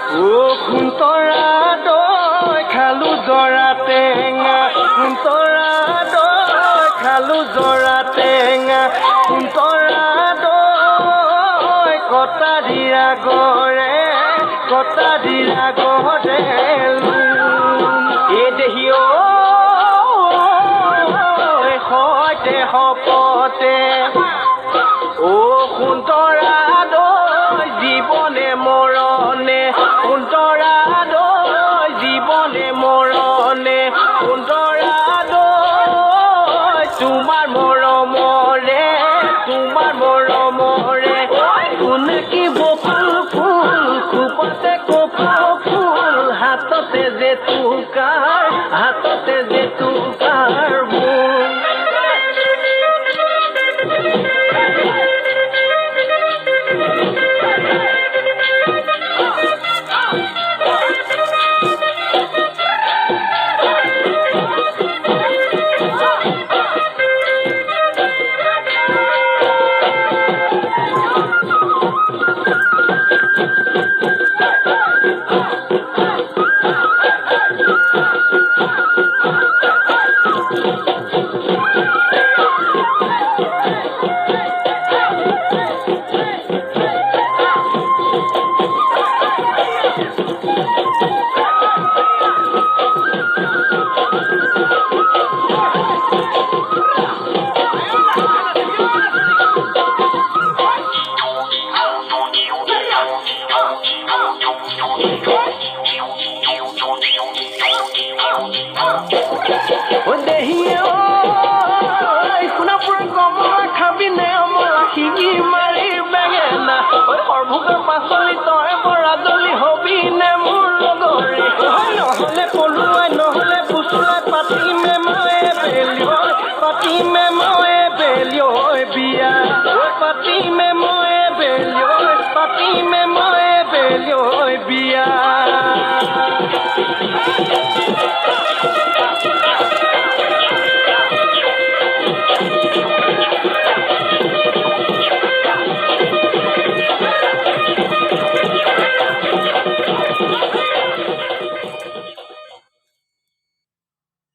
খুন্তৰা দৈ খালো জৰা টেঙা খুন্তৰা দৈ খালো জৰা টেঙা খুন্তৰা দৈ কটা দিৰা গৰে এই দেহি সৈতে শপতে খুন্তৰা দৈ জীৱনে মৰণে খুন্তৰা দৈ জীৱনে মৰণে খুন্তৰা দৈ তোমাৰ মৰমৰে কোনে কি বকুল ফুল খুপতে কপৌ ফুল হাততে জেতুকাৰ বোল খাবি নে অমলা শিঙি মাৰি বেঙেনা সৰভোগৰ পাচলি তই